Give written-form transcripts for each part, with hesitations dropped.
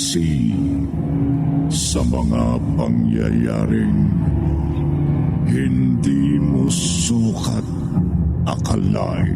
saksi sa mga pangyayaring hindi mo sukat akalain.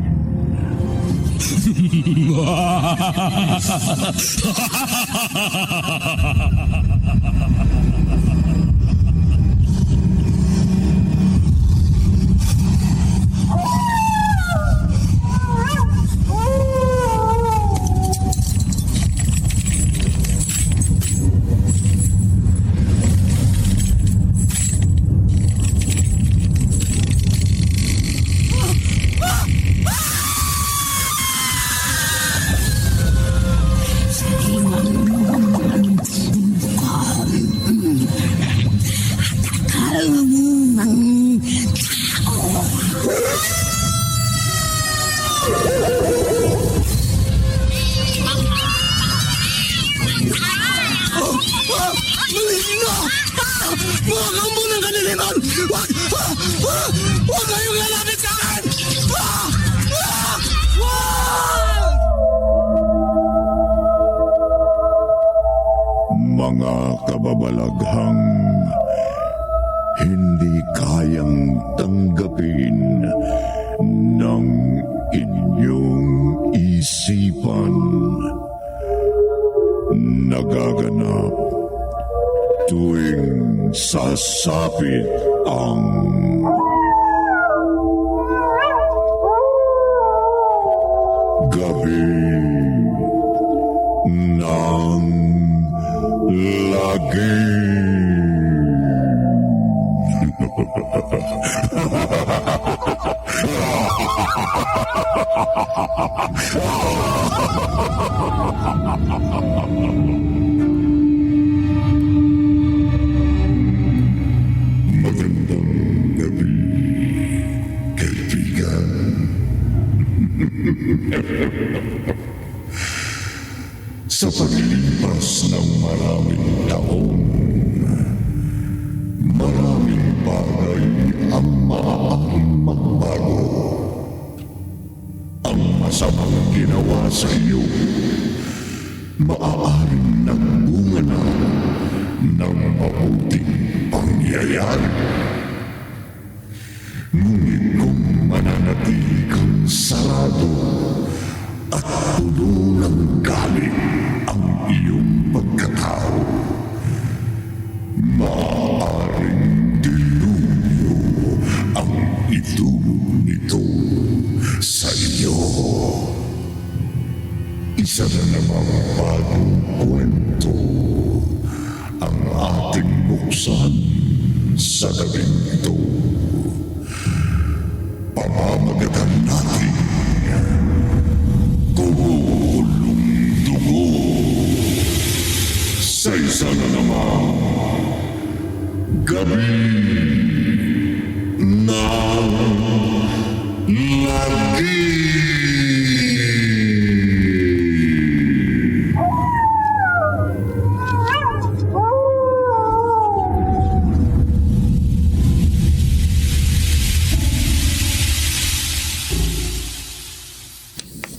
Mga kampo ng kaniliman! Huwag kayong lalapit sa akin! Mga kababalaghang hindi kayang tanggapin ng inyong isipan. Nagaganap tuwing sasapit ang gabi ng lagi. Magandang gabi, kaibigan. Sa paglipas ng maraming taon, maraming bagay ang maaaring magbago. Ang masamang ginawa sa iyo, maaaring nagbunga na ng mabuting pangyayari. Ngunit kung mananatili kang sarado at puno ng galit ang iyong pagkatao, maaaring dilubyo ang idulog nito sa iyo. Isa na namang bagong kwento ang ating buksan sa gabing ito. Pamamagatan natin Gulong Dugo sa isa na namang gabi ng lagi.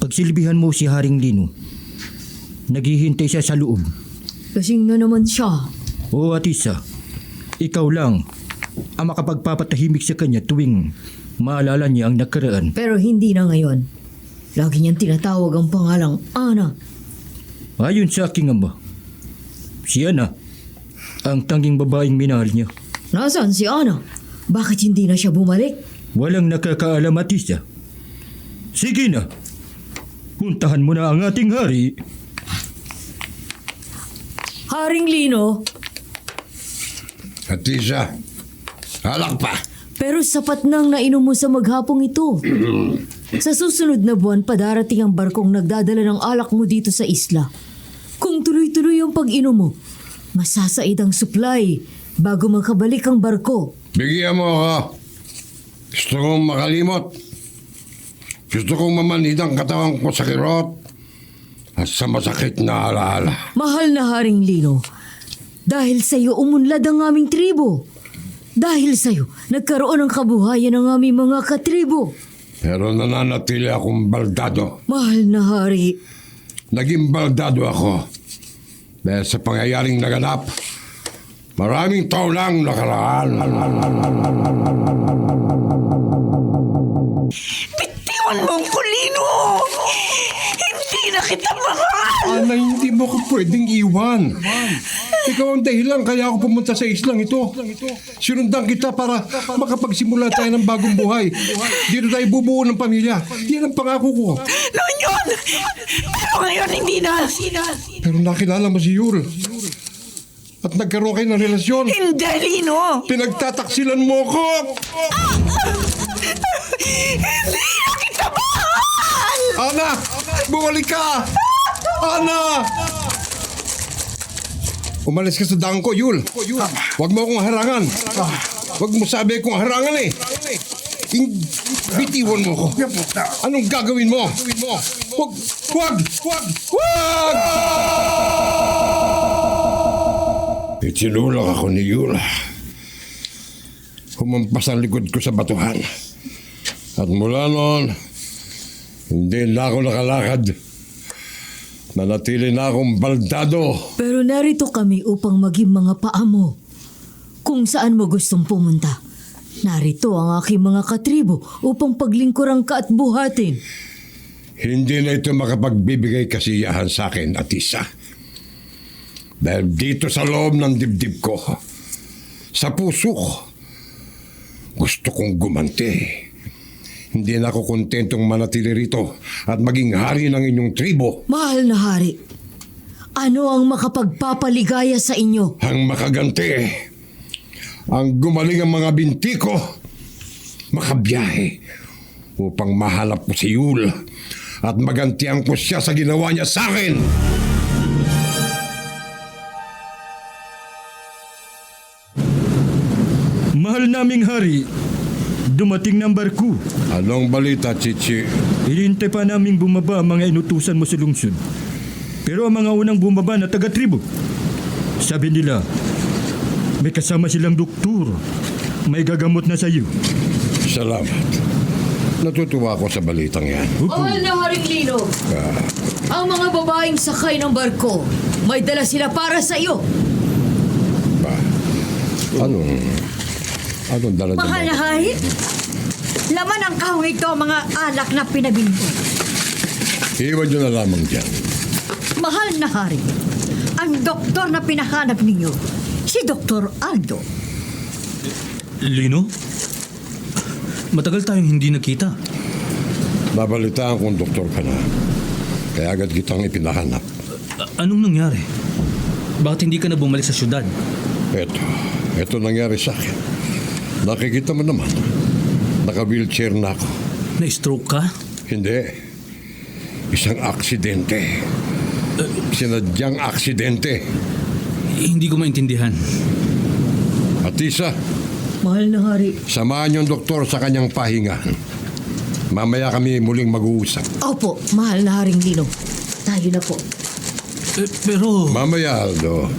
Pagsilbihan mo si Haring Lino. Naghihintay siya sa loob. Lasing na naman siya. Oo, Atisa. Ikaw lang ang makapagpapatahimik sa kanya tuwing maalala niya ang nakaraan. Pero hindi na ngayon. Lagi niyang tinatawag ang pangalang Ana. Ayon sa aking ama, si Ana ang tanging babaeng minahal niya. Nasaan si Ana? Bakit hindi na siya bumalik? Walang nakakaalam, Atisa. Sige na. Puntahan mo na ang ating hari. Haring Lino, Atisa, alak pa. pero sapat nang nainom mo sa maghapong ito. Sa susunod na buwan, padarating ang barkong nagdadala ng alak mo dito sa isla. Kung tuloy-tuloy ang pag-inom mo, masasaid ang supply bago makabalik ang barko. Bigyan mo ako. Gusto kong makalimot. Gusto kong mamanhid ang katawan ko sa kirot at sa masakit na alaala. Mahal na Haring Lino, dahil sa iyo umunlad ang aming tribo. Dahil sa iyo, nagkaroon ng kabuhayan ang aming mga katribo. Pero nananatili akong baldado. Mahal na Hari, Naging baldado ako Dahil sa pangyayaring naganap, maraming taon lang nakaraan. Bitiwan mo ang kulino! Hindi na kita mahal! Ana, hindi mo ko pwedeng iwan. Ikaw ang dahilan kaya ako pumunta sa islang ito. Sinundan kita para makapagsimula tayo ng bagong buhay. Dito tayo bubuo ng pamilya. Yan ang pangako ko. Noon yun! Pero ngayon hindi na! Pero nakilala mo si Yul. At nagkaroon kayo ng relasyon. Hindi, Lino! Pinagtataksilan mo ko! Hindi na kita mahal! Ana! Bumalik ka! Ana! Umalis ka sa daan ko, Yul. Huwag mo akong harangan. Huwag mo sabi kong harangan eh. Bitiwan mo ko. Anong gagawin mo? Huwag! Itinulak ako ni Yul. Humampas ang likod ko sa batuhan. At mula noon, hindi na ako nakalakad. Nanatili na akong baldado. Pero narito kami upang maging mga paa mo. Kung saan mo gustong pumunta. Narito ang aking mga katribo upang paglingkuran ka at buhatin. Hindi na ito makapagbibigay kasiyahan sa akin at isa. Dahil dito sa loob ng dibdib ko, sa puso ko, gusto kong gumanti. Hindi na ako kontentong manatili rito at maging hari ng inyong tribo. Mahal na hari, ano ang makapagpapaligaya sa inyo? Ang makaganti, ang gumaling ang mga binti ko, makabiyahe upang mahanap ko si Yul at magantian ko siya sa ginawa niya sa akin. Mahal naming hari, dumating ng barko. Anong balita, Chichi? Hinihintay pa naming bumaba ang mga inutusan mo sa lungsod. Pero ang mga unang bumaba na taga-tribo, sabi nila, may kasama silang doktor. May gagamot na sa iyo. Salamat. Natutuwa ako sa balitang yan. Mahal na haring Lino, ang mga babaeng sakay ng barko, may dala sila para sa iyo. Anong dala Mahal na hari, laman ang kahong ito ang mga alak na pinabinto. Iwan nyo na lamang dyan. Mahal na hari, ang doktor na pinahanap ninyo, si Dr. Aldo. Lino? Matagal tayong hindi nakita. Babalitaan kong doktor ka na. Kaya agad kitang ipinahanap. Anong nangyari? Bakit hindi ka na bumalik sa syudad? Ito nangyari sa akin. Nakikita mo naman. Naka-wheelchair na ako. Na-stroke ka? Hindi. Isang aksidente. Sinadyang aksidente. Hindi ko maintindihan. At isa, Mahal na hari. samahan yung doktor sa kanyang pahingahan. Mamaya kami muling mag-uusap. Opo, mahal na haring Lino. Tayo na po. Pero... Mamaya, Aldo.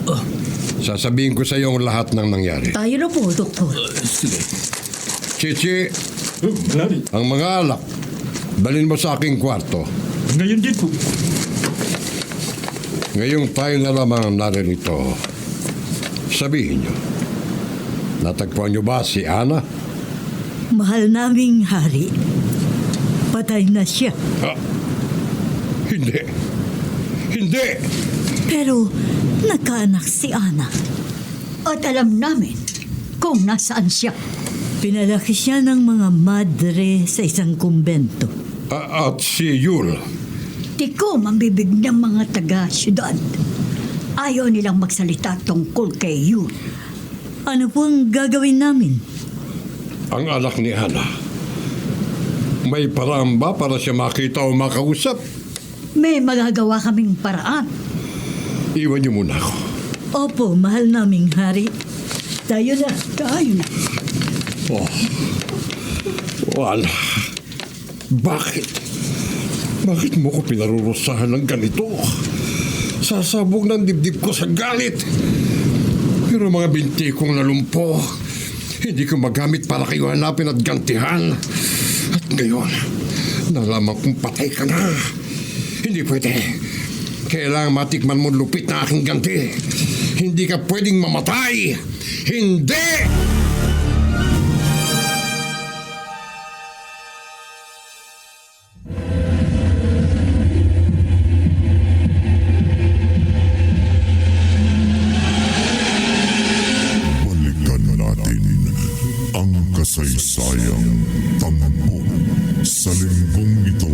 Sasabihin ko sa iyo ang lahat ng nangyari. Tayo na po, doktor. sige. Chichi, ang mga alak, dalhin mo sa aking kwarto. Ngayon din po. Ngayong tayo na lamang naririto, sabihin niyo, natagpuan niyo ba si Ana? Mahal naming hari, patay na siya. Hindi. Hindi! Pero nagkaanak si Ana. At alam namin kung nasaan siya. Pinalaki siya ng mga madre sa isang kumbento. At si Yul. Tikom ang bibig ng mga taga-syudad. Ayaw nilang magsalita tungkol kay Yul. Ano po ang gagawin namin? Ang anak ni Ana. May paraan ba para siya makita o makausap? May magagawa kaming paraan. Iwan niyo muna ako. Opo, mahal naming hari. Tayo na. Ana. Bakit? Bakit mo ko pinarurusahan ng ganito? Sasabog ng dibdib ko sa galit. Pero mga binti kong nalumpo, hindi ko magamit para kayo hanapin at gantihan. At ngayon, nalaman kong patay ka na. Hindi pwede. Kailangan matikman mo lupit na aking ganti. Hindi ka pwedeng mamatay. Hindi! Balikan natin ang kasaysayang tampok sa linggong ito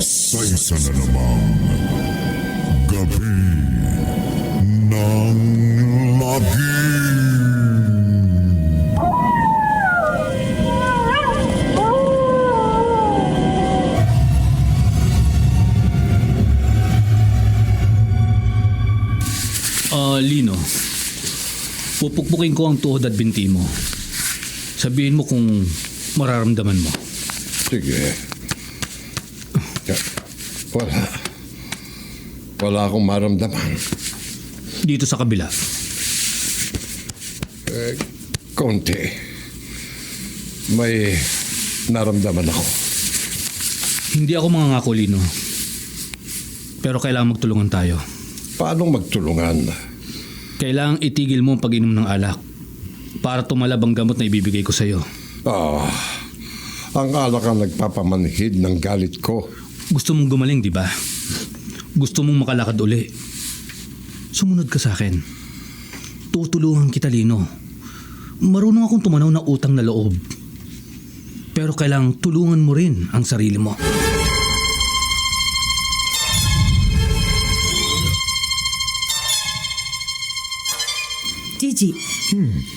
sa isa na namang gabi ng lagim. Lino, pupukpukin ko ang tuhod at binti mo. Sabihin mo kung mararamdaman mo. Sige. Wala. Wala akong maramdaman. Dito sa kabila. Konti. May naramdaman ako. Hindi ako mangangako, Lino. Pero kailangan magtulungan tayo. Paano magtulungan? Kailangang itigil mo ang pag-inom ng alak para tumalab ang gamot na ibibigay ko sa'yo. Ang alak ang nagpapamanhid ng galit ko. Gusto mong gumaling, di ba? Gusto mong makalakad uli. Sumunod ka sa akin. Tutulungan kita, Lino. Marunong akong tumanaw ng utang na loob. Pero kailangang tulungan mo rin ang sarili mo. Gigi,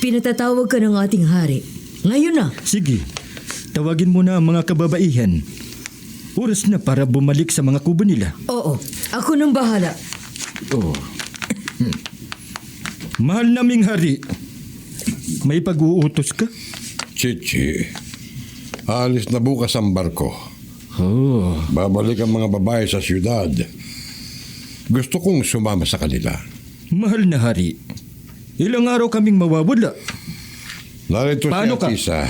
pinatatawag ka ng ating hari. Ngayon na. Sige, tawagin mo na ang mga kababaihan. Oras na para bumalik sa mga kubo nila. Oo, ako nang bahala. Mahal naming hari, may pag-uutos ka? Chichi, alis na bukas ang barko. Babalik ang mga babae sa syudad. Gusto kong sumama sa kanila. Mahal na hari, ilang araw kaming mawawala. Narito si Paano ka? Atisa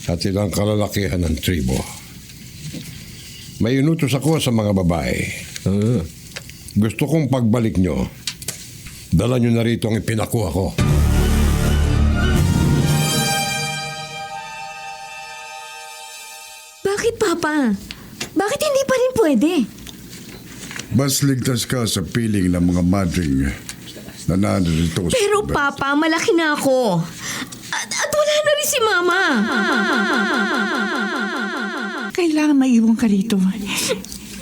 at ilang kalalakihan ng tribo. May inutos ako sa mga babae. Gusto kong pagbalik nyo, dala nyo na rito ang ipinakuha ko. Bakit, Papa? Bakit hindi pa rin pwede? Mas ligtas ka sa piling ng mga madring na narito sa Pero, syudad. Papa, malaki na ako. At wala na rin si Mama. Kailangan maiwan ka rito.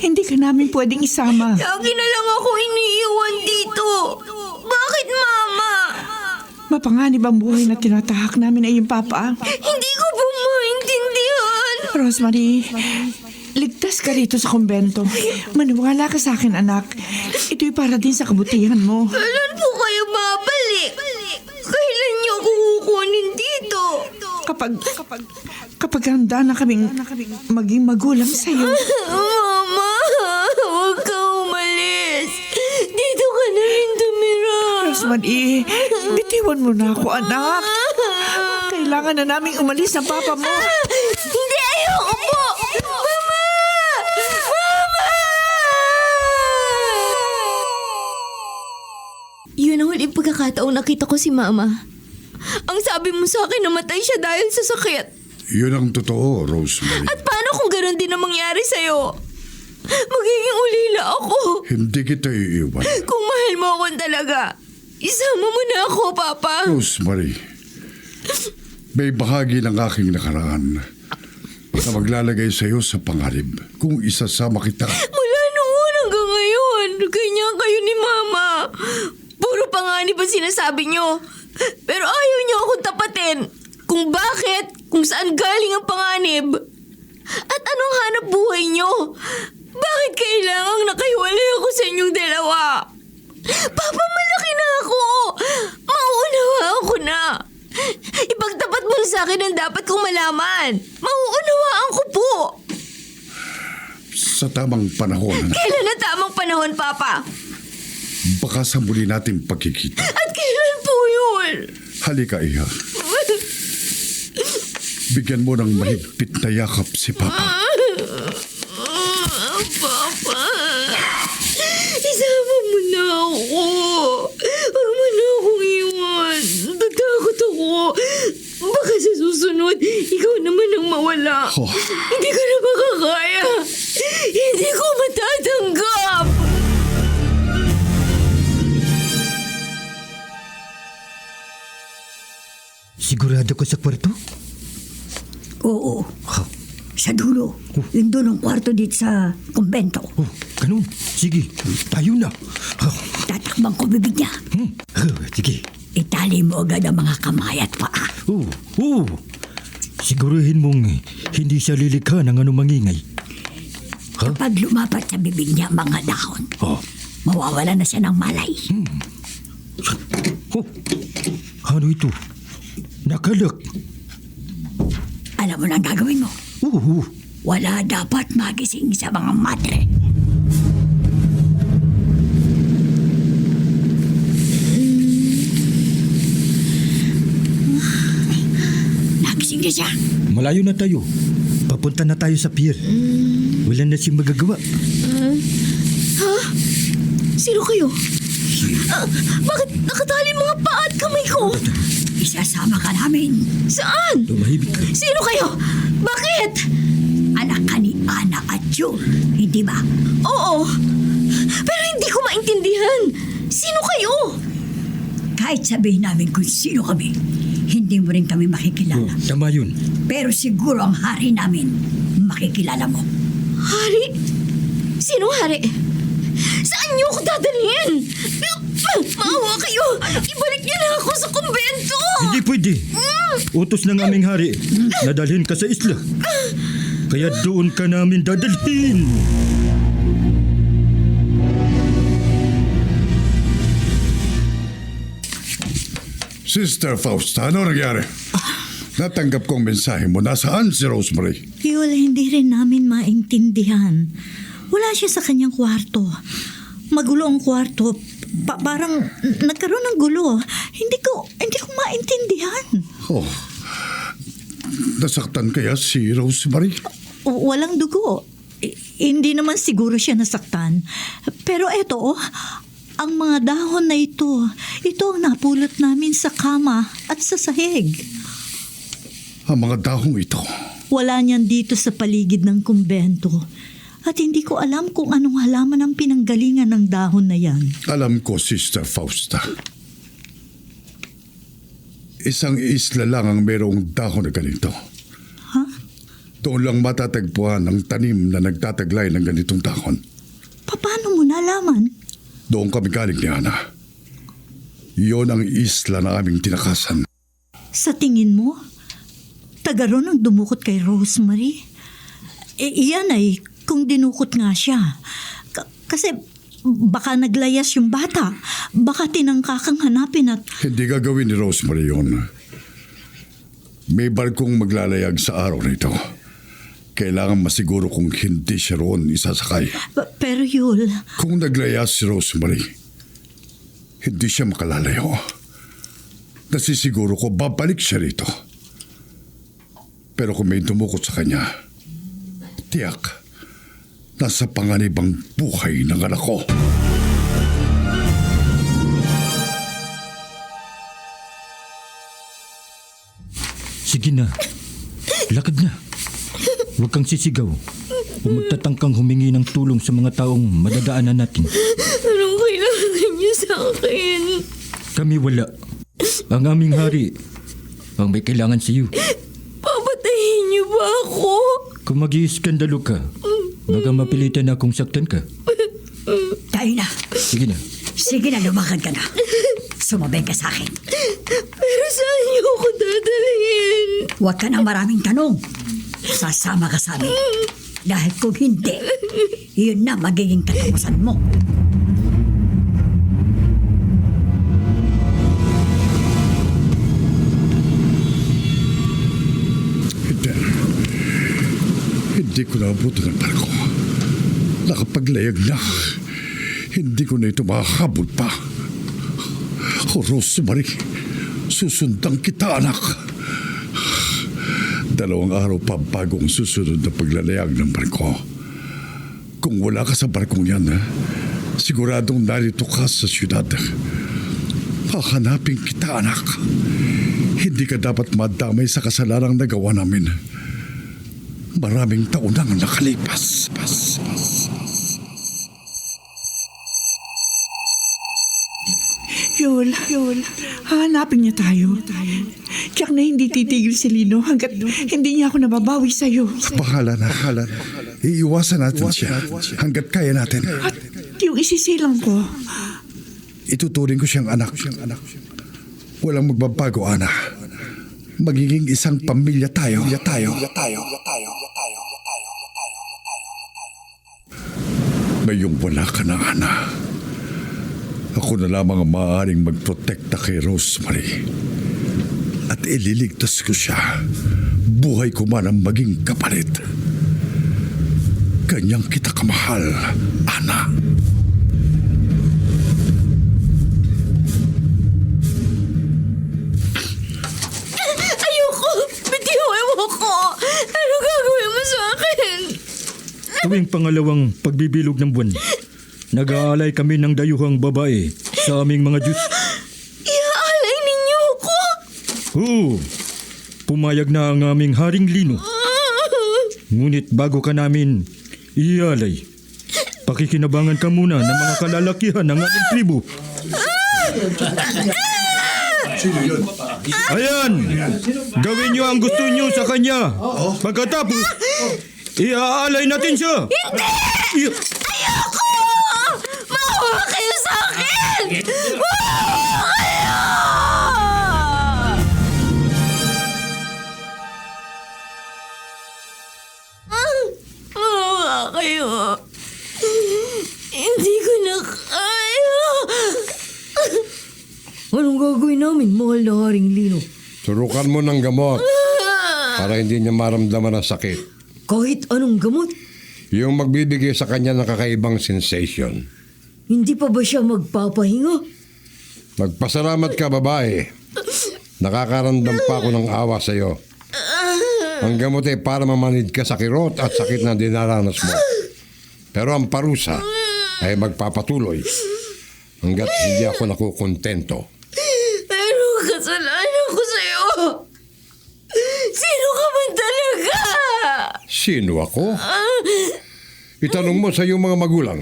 Hindi ka namin pwedeng isama. Lagi na lang ako iniiwan dito. Bakit, Mama? Mapanganib ang buhay na tinatahak namin ay yung papa. Hindi ko po maintindihan. Rosemary, ligtas ka rito sa kumbento. Maniwala ka sa akin, anak. Ito'y para din sa kabutihan mo. Kailan po kayo babalik? Kailan niyo ako kukunin dito? Kapag handa na kaming maging magulang sa'yo. Mama, huwag ka umalis. Dito ka na rin tumira. Rosemary, bitiwan mo na ako, anak. Kailangan na naming umalis ng papa mo. Hindi, ayoko po. Mama! Mama! Yun ang huling pagkakataong nakita ko si Mama. Ang sabi mo sa akin, namatay siya dahil sa sakit. Yun ang totoo, Rosemary. At paano kung gano'n din ang mangyari sa'yo? Magiging ulila ako. Hindi kita iiwan. Kung mahal mo ako talaga, isama mo na ako, Papa. Rosemary, may bahagi ng aking nakaraan na maglalagay sa iyo sa pangarib kung isasama kita. Mula noon hanggang ngayon, ganyan kayo ni Mama. Puro panganib ang sinasabi niyo. Pero ayaw niyo akong tapatin. Kung bakit, kung saan galing ang panganib. At anong hanap buhay niyo? Bakit kailangang nakahiwalay ako sa inyong dalawa? Papa, malaki na ako. Mauunawaan ko na. Ipagtapat mo sa akin ang dapat kong malaman. Mauunawaan ko po. Sa tamang panahon, Kailan na tamang panahon, Papa? baka sa muli natin pagkikita. At kailan po yun? Halika, Iha. Bigyan mo ng mahigpit na yakap si Papa. Papa. mawala. Oh. Hindi ko na makakaya. Hindi ko matatanggap. Sigurado ka sa kwarto? Oo. Sa dulo. Yung dulong kwarto dito sa kumbento. Oh, ganun. Sige, tayo na. Tatakbang ko bibig niya. Sige. Itali mo agad ang mga kamay at paa. Oo. Siguruhin mong hindi siya lilikha ng anumang ingay. Kapag lumapat sa bibig niya ang mga dahon, mawawala na siya ng malay. Oh, ano ito? Nakalak. Alam mo na ang gagawin mo. Oo. Wala dapat magising sa mga madre. Nagising na siya. Malayo na tayo. Papunta na tayo sa pier. Wala na siyang magagawa. Sino kayo? Bakit nakatali mga paa at kamay ko? Isasama ka namin. Saan? Tumahimik ka. Sino kayo? Bakit? Anak ka ni Ana at June, hindi ba? Oo. Pero hindi ko maintindihan. Sino kayo? Kahit sabihin namin kung sino kami, hindi mo rin kami makikilala. Tama yun. Pero siguro ang hari namin, makikilala mo. Hari? Sinong hari? Saan niyo ako dadalhin? Maawa kayo! Ibalik niyo na ako sa kumbento! Hindi pwede. Utos ng aming hari na dalhin ka sa isla. Kaya doon ka namin dadalhin. Sister Fausta, ano nangyari? Natanggap kong mensahe mo. Nasaan si Rosemary? Yul, hindi rin namin maintindihan. Wala siya sa kanyang kwarto. Magulo ang kwarto. Parang nagkaroon ng gulo. Hindi ko maintindihan. Oh, nasaktan kaya si Rosemary? Walang dugo. Hindi naman siguro siya nasaktan. Pero eto, ang mga dahon na ito ang napulot namin sa kama at sa sahig. Ang mga dahong ito. Wala niyan dito sa paligid ng kumbento. At hindi ko alam kung anong halaman ang pinanggalingan ng dahon na yan. Alam ko, Sister Fausta. Isang isla lang ang mayroong dahon na ganito. Ha? Doon lang matatagpuan ang tanim na nagtataglay ng ganitong dahon. Paano mo nalaman? Doon kami galing ni Ana. Iyon ang isla na aming tinakasan. Sa tingin mo, taga ron ang dumukot kay Rosemary? Iyan ay kung dinukot nga siya. Kasi baka naglayas yung bata. Baka tinangkakang hanapin at... Hindi gagawin ni Rosemary yun. May barkong maglalayag sa araw na ito. Kailangan masiguro kung hindi siya roon isasakay. Pero Yul... Kung naglayas si Rosemary, hindi siya makalalayo. Nasisiguro ko babalik siya rito. Pero kung may dumukot sa kanya, tiyak, nasa panganib ang buhay ng anak ko. Sige na. Lakad na. Huwag kang sisigaw. O magtatangkang humingi ng tulong sa mga taong madadaanan natin. Anong kailangan niyo sa akin? Kami wala. Ang aming hari ang may kailangan sa iyo. Papatayin niyo ba ako? Kung mag-iiskandalo ka, baka mapilitan na akong saktan ka. Tayo na. Sige na. Sige na, lumakad ka na. Sumabay ka sa akin. Pero saan niyo ako dadalhin? Huwag ka ng maraming tanong. Sasama ka sa amin. Dahil kung hindi, yun na magiging katapusan mo. Hindi ko naabutan ng barko. Nakapaglayag na. Hindi ko na ito makahabol pa. O Rosemary, susundang kita, anak. 2 araw pa bago ang susunod na paglalayag ng barko. Kung wala ka sa barkong yan, siguradong narito ka sa syudad. Hahanapin kita, anak. Hindi ka dapat madamay sa kasalanang nagawa namin. Maraming taon nang nakalipas. Yol, hanapin niya tayo. Tiyak na hindi titigil si Lino hanggat hindi niya ako nababawi sa'yo. Bahala na. Iiwasan natin siya hanggat kaya natin. At yung isisilang ko, Ituturing ko siyang anak. Walang magbabago, Ana. Magiging isang pamilya tayo. Ngayong wala ka na, Ana. Ako na lamang ang maaaring magprotekta kay Rosemary. At ililigtas ko siya. Buhay ko man ang maging kapalit. Kanyang kita kamahal, Ana. Ayoko! Bitiwan mo ko! Ano gagawin mo sa akin? Tuwing pangalawang pagbibilog ng buwan, nag-aalay kami ng dayuhang babae sa aming mga Diyos. Iaalay ninyo ko! Oo, pumayag na ang aming Haring Lino. Ngunit bago ka namin ialay, pakikinabangan ka muna ng mga kalalakihan ng aming tribo. Ayan! Gawin niyo ang gusto niyo sa kanya. Pagkatapos, iaalay natin siya. Hindi! Ayoko! Maawa kayo sa akin! Maawa kayo! Maawa kayo. Hindi ko na kaya. Anong gagawin namin, mahal na Haring Lino? Surukan mo ng gamot para hindi niya maramdaman ang sakit. Kahit anong gamot, Yung magbibigay sa kanya ng kakaibang sensation. hindi pa ba siya magpapahinga? Magpasalamat ka, babae. Nakakaramdam pa ako ng awa sa iyo. Ang gamot ay para mamanid ka sa kirot at sakit na dinaranas mo. Pero ang parusa ay magpapatuloy hanggat hindi ako nakukontento. Pero kasalanan ko sa'yo. Sino ka man talaga? Sino ako? Itanong mo sa iyong mga magulang.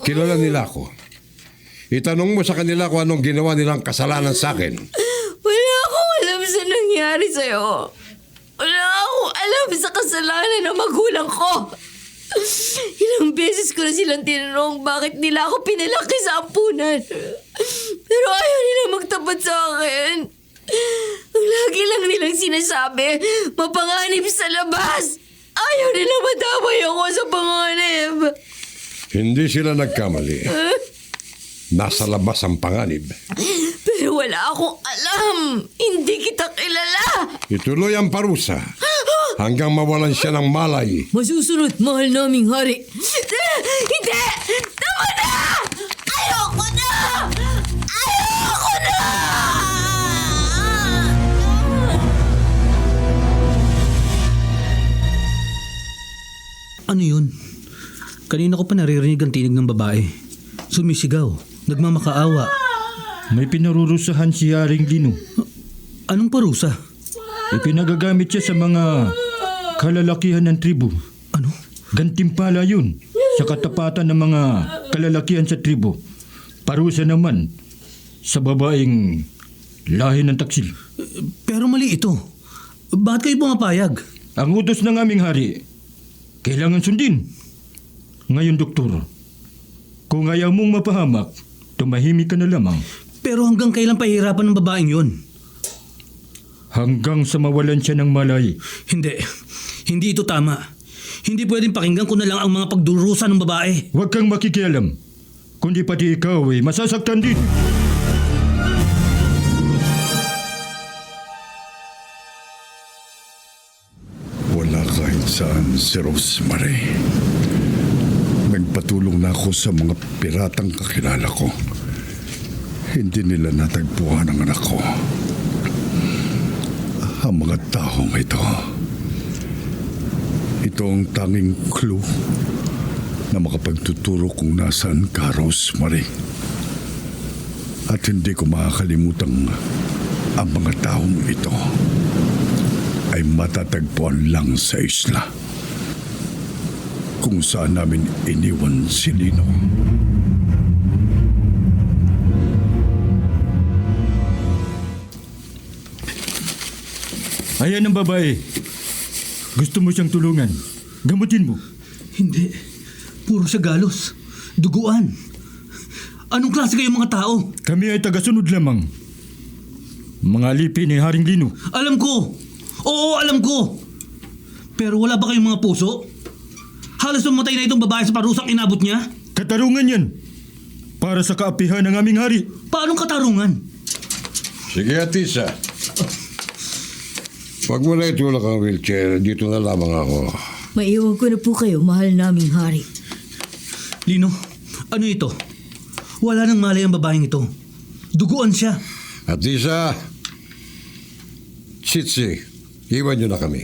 Kilala nila ako. Itanong mo sa kanila kung anong ginawa nilang kasalanan sa akin. Wala akong alam sa nangyari sa'yo. Wala akong alam sa kasalanan ng magulang ko. Ilang beses ko na silang tinanong bakit nila ako pinalaki sa ampunan. Pero ayaw nila magtapat sa akin. Ang lagi lang nilang sinasabi, mapanganib sa labas. Ayaw nila madamay ako sa panganib. Hindi sila nagkamali. Nasa labas ang panganib. Pero wala akong alam. Hindi kita kilala. Ituloy ang parusa hanggang mawalan siya ng malay. Masusunod, mahal naming hari. Hindi! Tama na! Ayoko na! Ayoko na! Ano yun? Kanina ko pa naririnig ang tinig ng babae. Sumisigaw, nagmamakaawa. May pinarurusahan si Haring Lino. Anong parusa? Ipinagagamit siya sa mga kalalakihan ng tribo. Ano? Gantimpala yun sa katapatan ng mga kalalakihan sa tribo. Parusa naman sa babaeng lahi ng taksil. Pero mali ito. Bakit kayo pumapayag? Ang utos ng aming hari, kailangan sundin. Ngayon, doktor, kung ayaw mong mapahamak, tumahimik ka na lamang. Pero hanggang kailan pahirapan ng babaeng yun? Hanggang sa mawalan siya ng malay. Hindi. Hindi ito tama. Hindi pwedeng pakinggan ko na lang ang mga pagdurusa ng babae. Huwag kang makikialam. Kundi pati ikaw ay masasaktan din. Wala kahit saan si Rosemary. Nagpatulong na ako sa mga piratang kakilala ko. Hindi nila natagpuan ang anak ko. Ang mga taong ito. Ito ang tanging clue na makapagtuturo kung nasaan ka, Rosemary. At hindi ko makakalimutan ang mga taong ito. ay matatagpuan lang sa isla kung saan namin iniwan si Lino. Ayan ang babae. Gusto mo siyang tulungan. Gamutin mo. Hindi. Puro siya galos. Duguan. Anong klase kayo mga tao? Kami ay tagasunod lamang. Mga alipin ni Haring Lino. Alam ko. Oo, alam ko. Pero wala ba kayong mga puso? Halos mamatay na itong babae sa parusang inabot niya. Katarungan yan. Para sa kaapihan ng aming hari. Paanong katarungan? Sige, Atisa. Huwag mo na itulak ang wheelchair. Dito na lamang ako. Maiwan ko na po kayo, mahal naming hari. Lino, ano ito? Wala nang malay ang babaeng ito. Duguan siya. Atisa, Chitsi, iwan niyo na kami.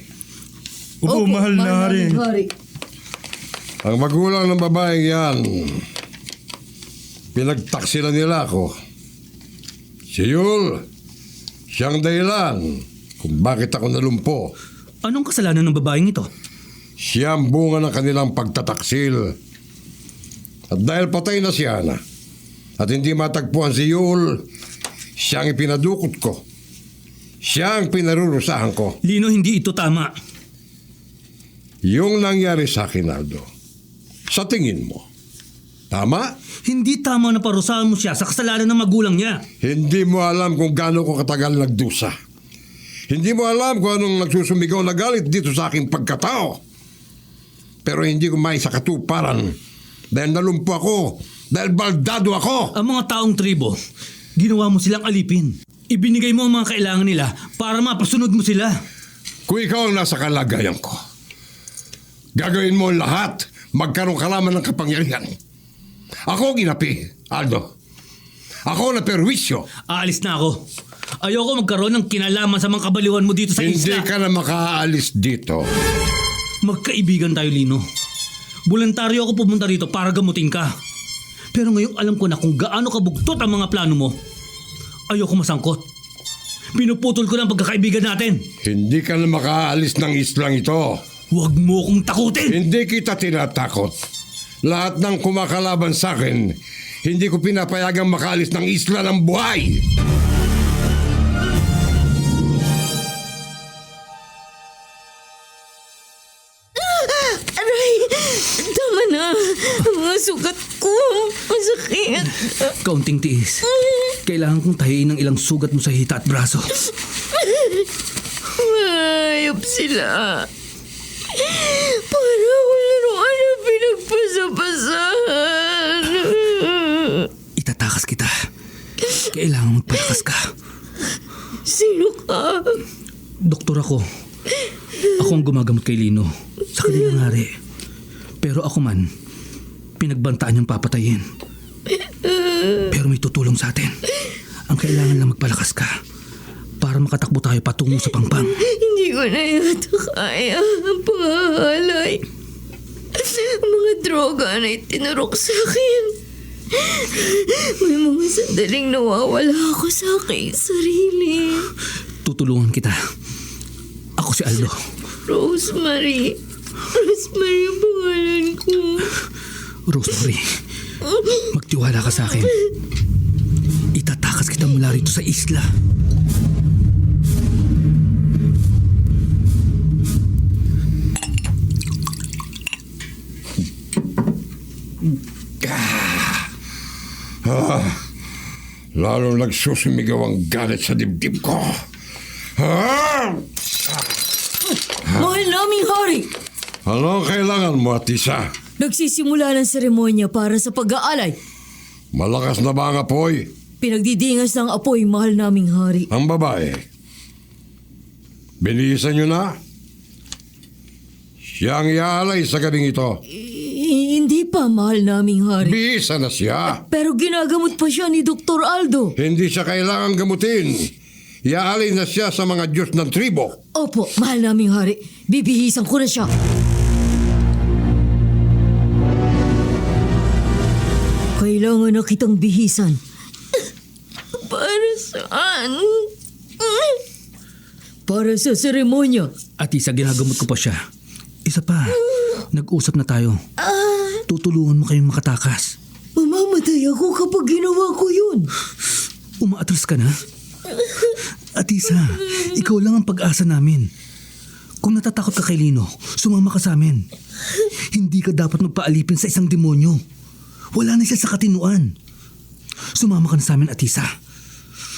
Opo, mahal na hari. naming hari. Ang magulang ng babaeng yan, pinagtaksilan nila ako. Si Yul, siyang dahilan kung bakit ako nalumpo. Anong kasalanan ng babaeng ito? Siya ang bunga ng kanilang pagtataksil. At dahil patay na si Ana, at hindi matagpuan si Yul, siya ang ipinadukot ko. Siya ang pinarurusahan ko. Lino, hindi ito tama. Yung nangyari sa akin, Aldo, sa tingin mo, tama? Hindi tama na parusahan mo siya sa kasalanan ng magulang niya. Hindi mo alam kung gaano ko katagal nagdusa. Hindi mo alam kung anong nagsusumigaw na galit dito sa aking pagkatao. Pero hindi ko may sa katuparan dahil nalumpo ako, dahil baldado ako. Ang mga taong tribo, ginawa mo silang alipin. Ibinigay mo ang mga kailangan nila para mapasunod mo sila. Kung ikaw ang nasa kalagayan ko, gagawin mo ang lahat, magkaroon ka lamang ng kapangyarihan. Ako ginapi, Aldo. Ako na perwisyo. Aalis na ako. Ayoko magkaroon ng kinalaman sa mga kabaliwan mo dito sa Hindi isla. ka na makaalis dito. Magkaibigan tayo, Lino. Voluntaryo ako pumunta rito para gamutin ka. Pero ngayon alam ko na kung gaano kabugtot ang mga plano mo. Ayoko masangkot. Pinuputol ko na ang pagkakaibigan natin. Hindi ka na makaalis ng islang ito. Huwag mo kong takutin! Hindi kita tinatakot. Lahat ng kumakalaban sa akin, hindi ko pinapayagang makaalis ng isla ng buhay. Aray! Tama na! Ang mga sugat ko! Masakit! Kaunting tiis. Kailangan kong tahiin ng ilang sugat mo sa hita at braso. Mayop sila. Para ako laruan na pinagpasapasahan. Itatakas kita. Kailangan magpalakas ka. Sino ka? Doktor ako. Ako ang gumagamot kay Lino. Sa kanilang hari. Pero ako man, pinagbantaan niyang papatayin. Pero may tutulong sa atin. Ang kailangan lang magpalakas ka para makatakbo tayo patungo sa pangpang. Hindi ko na yata kaya ang pangahalay. Ang mga droga na itinurok sa akin. May mga sandaling nawawala ako sa aking sarili. Tutulungan kita. Ako si Aldo. Rosemary. Rosemary ang pangalan ko. Rosemary, magtiwala ka sa akin. Itatakas kita mula rito sa isla. Lalo nagsusumigaw ang galit sa dibdib ko. Mahal naming hari! Ano ang kailangan mo, Atisa? Nagsisimula ng seremonya para sa pag-aalay. Malakas na ba ang apoy? Pinagdidingas ng apoy, mahal naming hari. Ang babae. Binihisan niyo na? Siya ang iaalay sa gabing ito. Hindi pa, mahal naming hari. Bihisa na siya. Pero ginagamot pa siya ni Dr. Aldo. Hindi siya kailangang gamutin. Iaalay na siya sa mga Diyos ng tribo. Opo, mahal naming hari. Bibihisan ko na siya. Kailangan na kitang bihisan. Para saan? Para sa seremonya. Atisa, ginagamot ko pa siya. Isa pa, nag-usap na tayo. Tutulungan mo kayong makatakas. Mamamatay ako kapag ginawa ko yun. Umaatras ka na? Atisa, ikaw lang ang pag-asa namin. Kung natatakot ka kay Lino, sumama ka sa amin. Hindi ka dapat magpaalipin sa isang demonyo. Wala na siya sa katinuan. Sumama ka na sa amin, Atisa.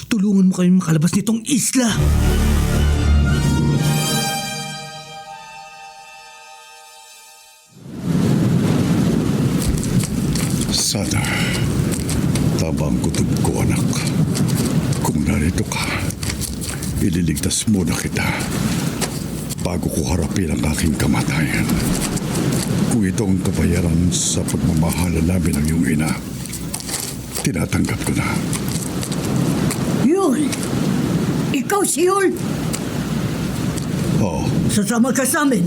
Tulungan mo kayong makalabas nitong isla. Sana tama ang kutob ko, anak. Kung narito ka, ililigtas muna kita bago ko harapin ang aking kamatayan. Kung ito ang kabayaran sa pagmamahala namin ng iyong ina, tinatanggap ko na. Yul! Ikaw si Yul! Oo, Sasama ka sa amin.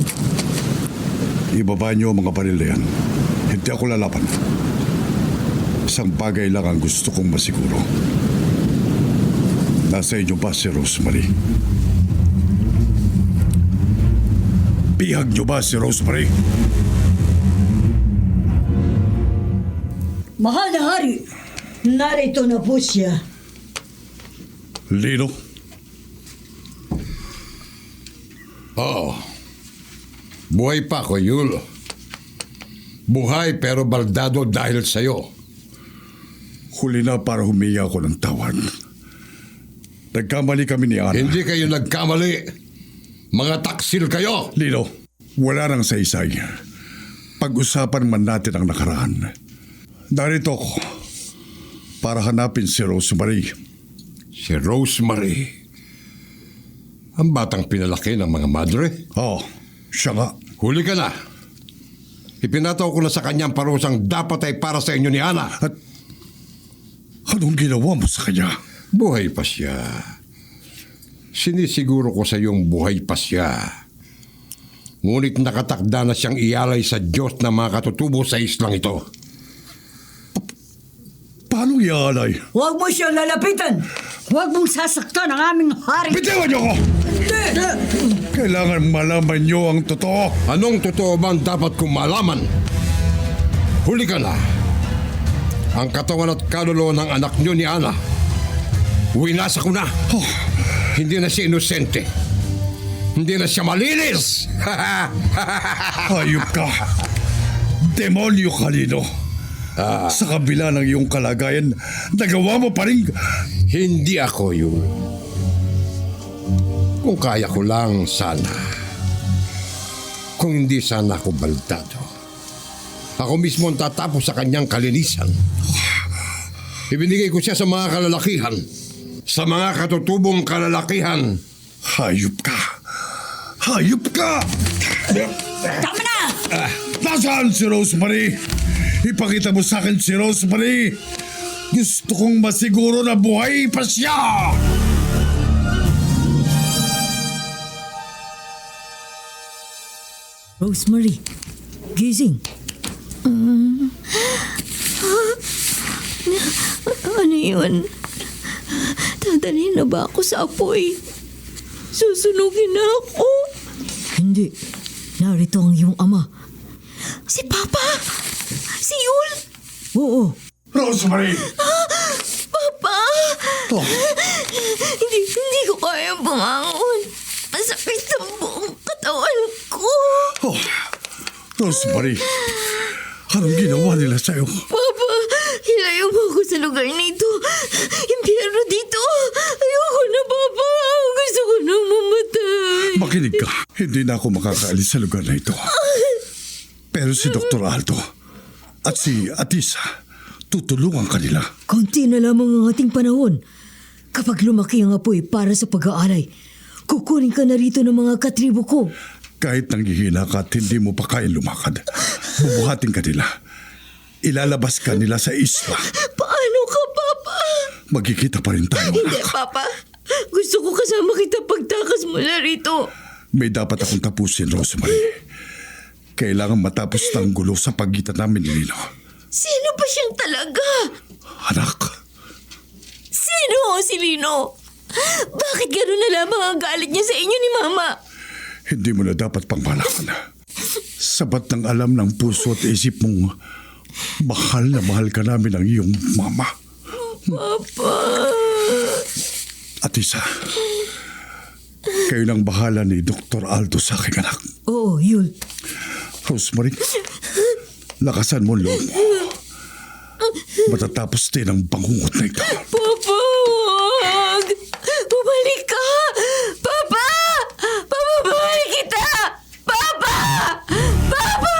ibaba niyo ang mga baril na yan. Hindi ako lalaban. Isang bagay lang ang gusto kong masiguro. Nasa inyo ba si Rosemary? Bihag niyo ba si Rosemary? Mahal na hari, narito na po siya. Lino? Oo. Buhay pa ako, Yul. Buhay pero baldado dahil sa'yo. Huli na para humingi ako ng tawad. Nagkamali kami ni Ana. Hindi kayo nagkamali. Mga taksil kayo. Lino, wala nang saysay. Pag-usapan man natin ang nakaraan. Narito ako para hanapin si Rosemary. Si Rosemary. Ang batang pinalaki ng mga madre. Oo, siya nga. Huli ka na. Ipinataw ko na sa kanyang parusang dapat ay para sa inyo ni Ana. At anong ginawa mo sa kanya? Buhay pa siya. Sinisiguro ko sa iyong buhay pa siya. Ngunit nakatakda na siyang ialay sa Diyos na mga katutubo sa islang ito. Paano iaalay? Huwag mo siyang lalapitan! Huwag mong sasaktan ang aming hari! Bitiwan niyo ko! Kailangan malaman niyo ang totoo. Anong totoo ba ang dapat kong malaman? Huli ka na. Ang katawan at kaluluwa ng anak niyo ni Ana. Winasa ko na. Hindi na siya inosente. Hindi na siya malinis. Hayop ka. Demonyo ka, Lino. Sa kabila ng iyong kalagayan, nagawa mo pa rin. Hindi ako yun. Kung kaya ko lang sana. Kung hindi sana ako baldado. Ako mismo ang tatapos sa kanyang kalinisan. Ibinigay ko siya sa mga kalalakihan. Sa mga katutubong kalalakihan. Hayop ka. Hayop ka! Tama na! Nasaan si Rosemary? Ipakita mo sa akin si Rosemary. Gusto kong masiguro na buhay pa siya. Rosemary, gising. Ano yun? Dadalhin na ba ako sa apoy? Susunugin na ako. Hindi. Narito ang iyong ama. Si Papa? Si Yul? Oo. Rosemary! Papa! Oh, Hindi ko kaya bumangon. Masakit ang buong katawan ko. oh. Rosemary, anong ginawa nila sa'yo? Papa, hilayo mo ako sa lugar nito. Impyerno dito. Ayoko na, Papa. Gusto ko na mamatay. Makinig ka. Hindi na ako makakaalis sa lugar na ito. Pero si Dr. Aldo at si Atisa, tutulungan kanila. Konti na lamang ang ating panahon. Kapag lumaki ang apoy para sa pag-aalay, kukunin ka na rito ng mga katribo ko. Kahit nanghihina ka at hindi mo pa kaya lumakad, bubuhatin ka nila. Ilalabas ka nila sa isla. Paano ka, Papa? Magkikita pa rin tayo, Hindi, anak. Papa. Gusto ko kasama kita pagtakas mula rito. May dapat akong tapusin, Rosemary. Kailangan matapos ng gulo sa pagitan namin ni Lino. Sino ba siyang talaga? Anak, Sino si Lino? Bakit gano'n na lamang ang galit niya sa inyo ni Mama? Hindi mo na dapat pangmalakan. Sapat ng alam ng puso at isip mong mahal na mahal ka namin ang iyong mama. Papa. At isa, kayo nang bahala ni Dr. Aldo sa aking anak. Oo, Yul. Rosemary, lakasan mo ang loob mo. Matatapos din ang bangungot na ito. Papa, wag! Bumalik ka! Papa! Papa, bumalik kita! Papa! Papa!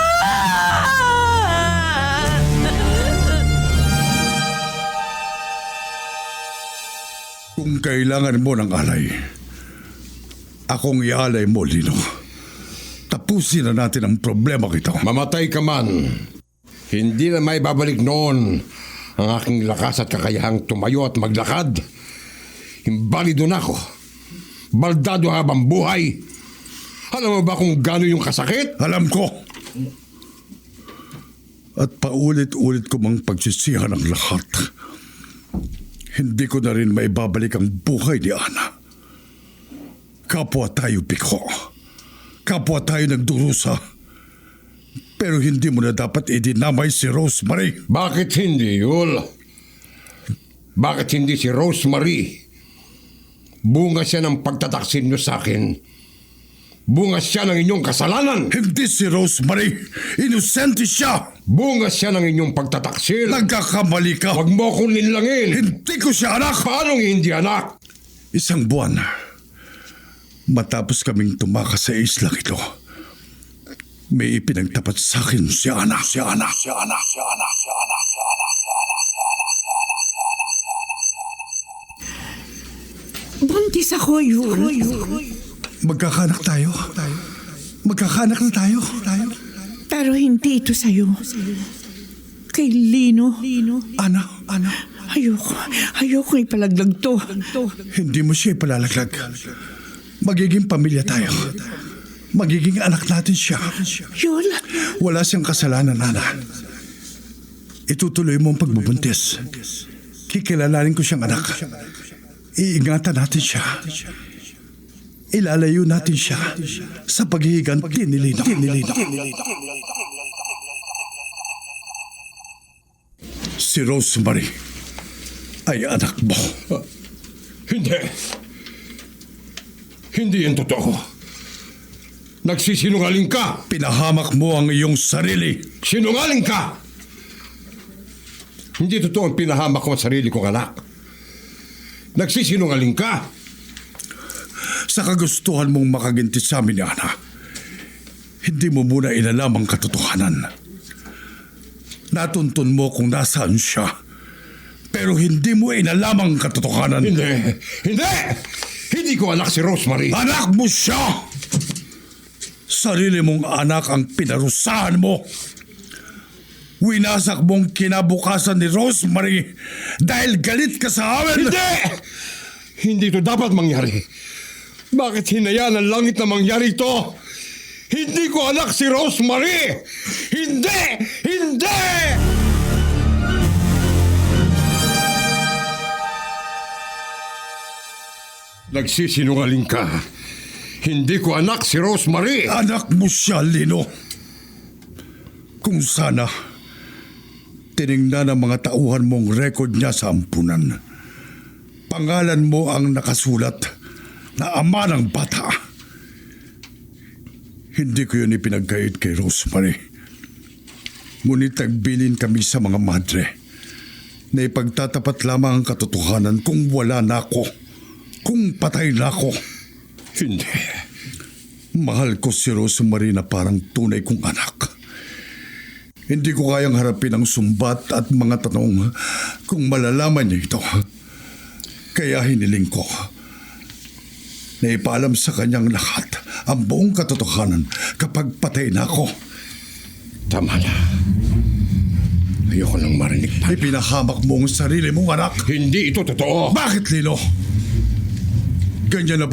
Kung kailangan mo ng alay, akong ialay mo, Lino. Tapusin na natin ang problema ito. Mamatay ka man. Hindi na may babalik noon ang aking lakas at kakayahang tumayo at maglakad. Imbalido na ako. Baldado habang buhay. Alam mo ba kung gaano yung kasakit? Alam ko. At paulit-ulit ko mang pagsisihan ang lahat. Hindi ko na rin maibabalik ang buhay ni Ana. Kapwa tayo, Biko. Kapwa tayo nagdurusa. Pero hindi mo na dapat idinamay si Rosemary. Bakit hindi, Yul? Bakit hindi si Rosemary? Bunga siya ng pagtataksin niyo sa akin. Bunga siya ng inyong kasalanan. Hindi si Rosemary. Inosente siya. Bunga siya ng inyong pagtataksil. Nagkakamali ka. Huwag mo akong linlangin. Hindi ko siya anak. Paano hindi anak? Isang buwan. Matapos kaming tumakas sa islang ito, may ipinagtapat sa akin si Ana. Buntis ako, Yul. Magkakanak tayo. Magkakanak na tayo. Pero hindi ito sa'yo. Kay Lino. Ana. Ayoko ipalaglag to. Hindi mo siya ipalalaglag. Magiging pamilya tayo. Magiging anak natin siya. Yul, Wala siyang kasalanan, Ana. Itutuloy mo ang pagbubuntis. Kikilalanin ko siyang anak. Iingatan natin siya. Ilalayo natin siya sa paghihiganti ni Lino. Si Rosemary ay anak mo. Hindi. Hindi yan totoo. Nagsisinungaling ka. Pinahamak mo ang iyong sarili. Sinungaling ka. Hindi totoo ang pinahamak ko ang sarili kong anak. Nagsisinungaling ka. Sa kagustuhan mong makaginti sa amin ni Ana, hindi mo muna inalam ang katotohanan. Natuntun mo kung nasaan siya, pero hindi mo inalam ang katotohanan. Hindi. Hindi ko anak si Rosemary. Anak mo siya! Sarili mong anak ang pinarusahan mo. Winasak mong kinabukasan ni Rosemary dahil galit ka sa amin. Hindi! Hindi ito dapat mangyari. Bakit hinayaan ng langit na mangyari ito? Hindi ko anak si Rosemary! Hindi! Nagsisinungaling ka. Hindi ko anak si Rosemary. Anak mo siya, Lino. Kung sana, tiningnan ang mga tauhan mong record niya sa ampunan. Pangalan mo ang nakasulat na ama ng bata. Hindi ko yun ipinagkait kay Rosemary. Ngunit nagbilin kami sa mga madre na ipagtatapat lamang ang katotohanan kung wala na ako, kung patay na ako. Hindi. Mahal ko si Rosemary na parang tunay kong anak. Hindi ko kayang harapin ang sumbat at mga tanong kung malalaman niya ito. Kaya hiniling ko na ipaalam sa kanyang lahat ang buong katotohanan kapag patay na ako. Tama na. Ayoko nang marinig pa. Ipinahamak mo ang sarili mong anak. Hindi ito totoo. Bakit, Lino? Ganyan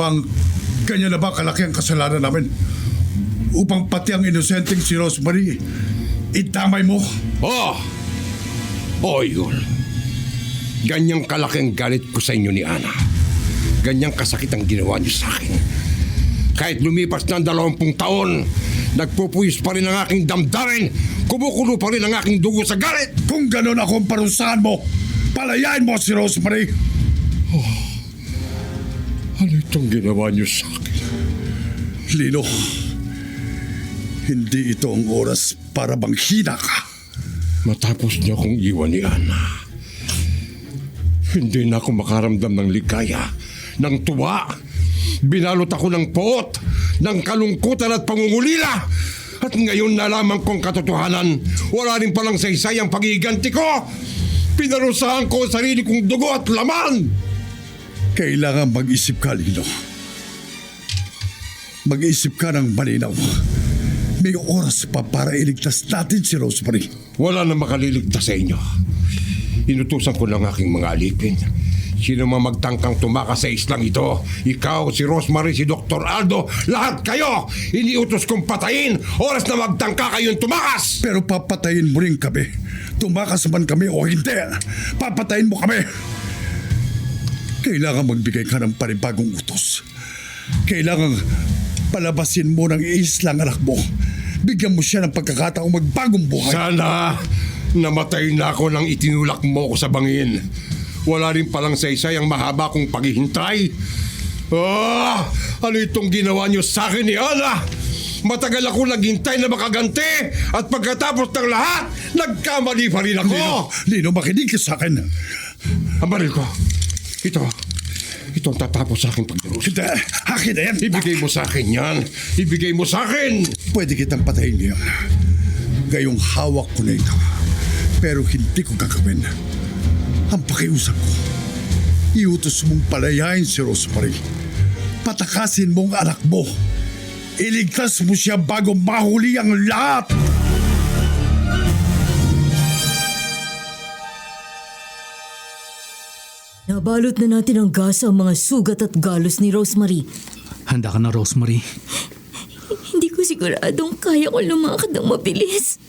na ba kalaki ang kasalanan namin? Upang pati ang inosenteng si Rosemary, itamay mo? Oh, yun. Ganyang kalaki ang galit ko sa inyo ni Ana. Pero hindi ko Ganyang kasakit ang ginawa niyo sa akin. Kahit lumipas na ang 20 taon, nagpupuyos pa rin ang aking damdamin. Kumukulo pa rin ang aking dugo sa galit. Kung ganun ako ang parusahan mo, palayain mo si Rosemary. Ano itong ginawa niyo sa akin? Lino, hindi ito ang oras para manghina ka. Matapos niyo akong iwan ni Ana, hindi na ako makaramdam ng ligaya, ng tuwa. Binalot ako ng poot, ng kalungkutan at pangungulila. At ngayon nalaman kong katotohanan, wala rin palang saysay ang pag-iiganti ko. Pinarusahan ko ang sarili kong dugo at laman. Kailangan mag-isip ka, Lino. Mag-isip ka ng malinaw. May oras pa para iligtas natin si Rosemary. Wala na makaliligtas sa inyo. Inutusan ko ng aking mga alipin. Sino man magtangkang tumakas sa islang ito, ikaw, si Rosemary, si Dr. Aldo, lahat kayo, iniutos kong patayin. Oras na magtangka kayong tumakas. Pero papatayin mo rin kami. Tumakas man kami o hindi, papatayin mo kami. Kailangan magbigay ka ng panibagong utos. Kailangan palabasin mo ng islang anak mo. Bigyan mo siya ng pagkakataong magbagong buhay. Sana namatay na ako nang itinulak mo ko sa bangin. Wala rin palang saysay ang mahaba kong paghihintay. Ano itong ginawa niyo sa akin ni Ana? Matagal ako naghintay na makaganti at pagkatapos ng lahat, nagkamali pa rin ako. Lino, makinig ka sa akin. Ang baril ko. Ito ang tatapos sa aking pagdarus. Hindi, akin na yan. Ibigay mo sa akin yan. Ibigay mo sa akin. Pwede kitang patayin ngayon. Ngayong hawak ko na ito. Pero hindi ko gagawin. Ang pakiusap ko, iutos mong palayain si Rosemary. Patakasin mong anak mo. Iligtas mo siya bago mahuli ang lahat. Nabalot na natin ang gasa ang mga sugat at galos ni Rosemary. Handa ka na, Rosemary. Hindi ko siguradong kaya ko lumakad ng mabilis.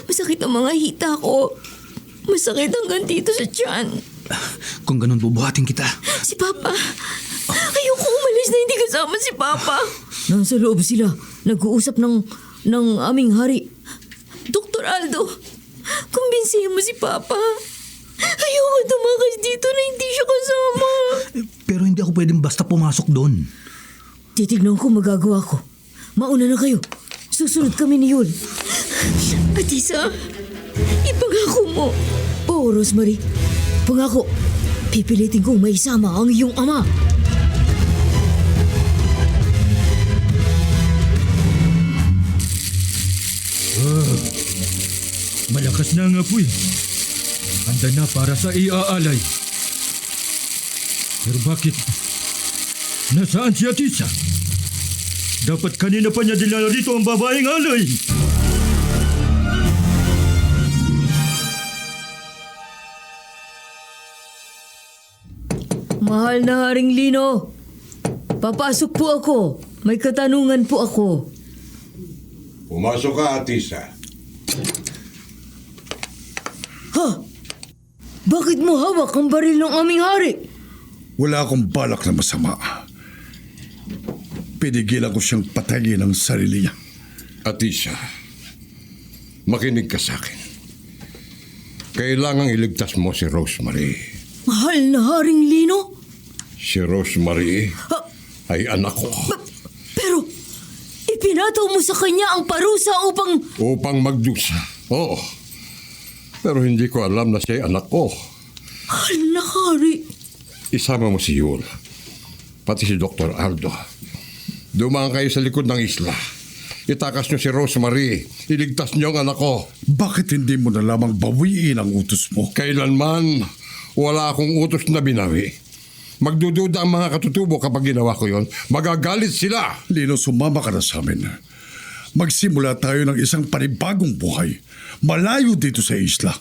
Masakit ang mga hita ko. Masakit hanggang dito sa tiyan. Kung ganun, bubuhatin kita. Si Papa. Ayoko umalis na hindi kasama si Papa. Nasa loob sila. Nag-uusap ng aming hari. Dr. Aldo, kumbinsihin mo si Papa. Ayoko tumakas dito na hindi siya kasama. Pero hindi ako pwedeng basta pumasok doon. Titignan ko magagawa ko. Mauna na kayo. Susunod kami ni Yul. Atisa, ipangako mo. Oo, Rosemary. Pangako. Pipilitin kong maisama ang iyong ama. Malakas na ang apoy. Handa na para sa iaalay. Pero bakit? Nasaan si Atisa? Dapat kanina pa niya dinala rito ang babaeng alay. Mahal na Haring Lino. Papasok po ako. May katanungan po ako. Pumasok ka, Atisa. Ha? Bakit mo hawak ang baril ng aming hari? Wala akong balak na masama. Pinigilan ko siyang patayin ang sarili niya. Atisa, makinig ka sa akin. Kailangang iligtas mo si Rosemary. Mahal na Haring Lino? Si Rosemary ay anak ko. Pero, ipinataw mo sa kanya ang parusa Upang magdusa. Oo. Pero hindi ko alam na siya ay anak ko. Mahal na hari. Isama mo si Yul. Pati si Dr. Aldo. Dumaan kayo sa likod ng isla. Itakas niyo si Rosemary. Iligtas niyo ang anak ko. Bakit hindi mo na lamang bawiin ang utos mo? Kailanman, wala akong utos na binawi. Magdududa ang mga katutubo kapag ginawa ko yon. Magagalit sila. Lino, sumama ka na sa amin. Magsimula tayo ng isang panibagong buhay. Malayo dito sa isla.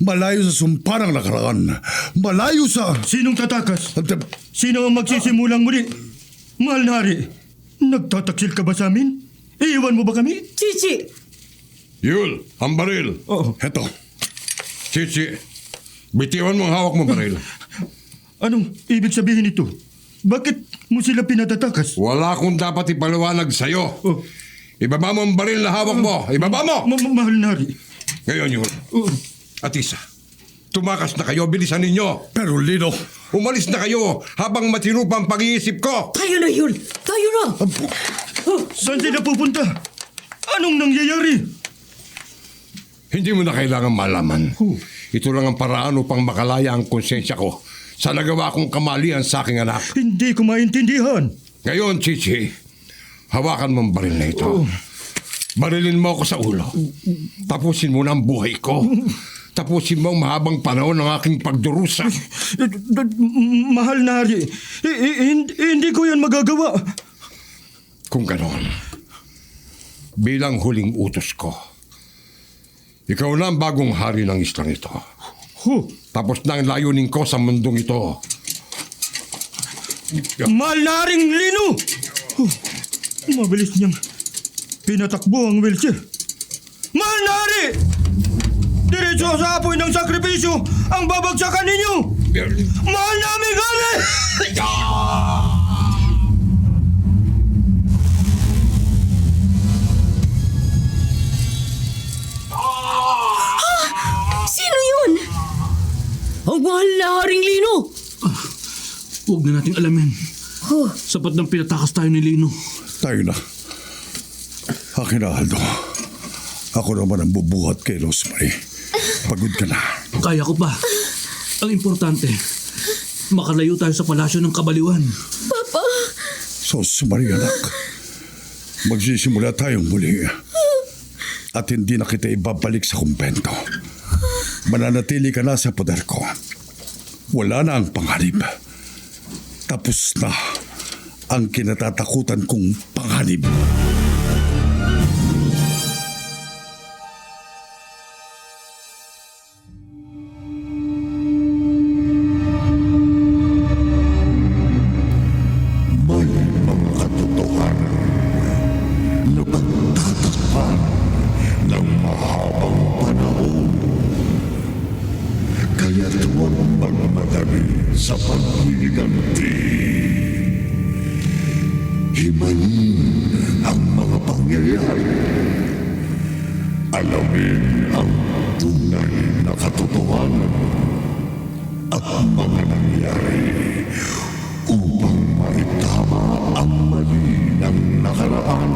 Malayo sa sumparang nakaraan. Malayo sa... Sinong tatakas? Sino ang magsisimulang muli? Mahal na hari, nagtataksil ka ba sa amin? Iiwan mo ba kami? Chichi! Yul, ang baril. Oo. Heto. Chichi, bitiwan mo ang hawak mo baril. Anong ibig sabihin nito? Bakit mo sila pinatatakas? Wala akong dapat ipaliwanag sa'yo. Oh. Ibaba mo ang baril na hawak mo. Ibaba mo! Mahal na hari. Ngayon yun. Oh. Atisa, tumakas na kayo. Bilisan ninyo. Pero Lino, Umalis na kayo habang matino pa ang pag-iisip ko. Tayo na yun! Tayo na! Saan sila pupunta? Anong nangyayari? Hindi mo na kailangan malaman. Ito lang ang paraan upang makalaya ang konsensya ko sa nagawa kong kamalian sa aking anak. Hindi ko maintindihan. Ngayon, Chichi, hawakan mo ang baril na ito. Barilin mo ako sa ulo. Tapusin mo na ang buhay ko. Tapusin mo ang mahabang panahon ng aking pagdurusa. Mahal na hari. Hindi ko yan magagawa. Kung ganon, bilang huling utos ko, ikaw na ang bagong hari ng islang ito. Tapos na ang layunin ko sa mundong ito. Mahal na haring Lino! Mabilis niyang pinatakbo ang wheelchair. Mahal na hari! Diretso sa apoy ng sakripisyo ang babagsakan ninyo! Mahal namin hari! Sino yun? Ang mahal na haring Lino! Huwag na nating alamin. Sapat ng pinatakas tayo ni Lino. tayo na. Akin na, Aldo. Ako naman ang bubuhat kay Rosemary. Pagod ka na. Kaya ko pa. Ang importante, makalayo tayo sa palasyo ng kabaliwan. Rosemary, anak. Magsisimula tayong muli. At hindi na kita ibabalik sa kumpento. Mananatili ka na sa poder ko. Wala na ang panganib. Tapos na ang kinatatakutan kong panganib. May mga katotohanan na pagtatakpan ng mahabang panahon. Kaya't huwag magmadali sa pagliganti. Himayin ang mga pangyayari. Alamin ang tunay na katotohanan at mga nangyari upang maitama ang mali ng nakaraan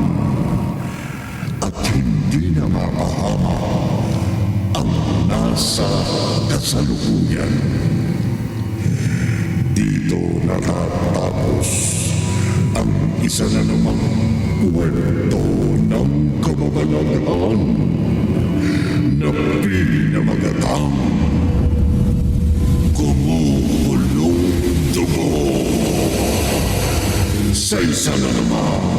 at hindi na mapahama ang nasa kasalukuyan. Dito natatapos ang isa na namang kwento ng kababalaghan na pinamagatang Kumukulong Dugo sa isa na naman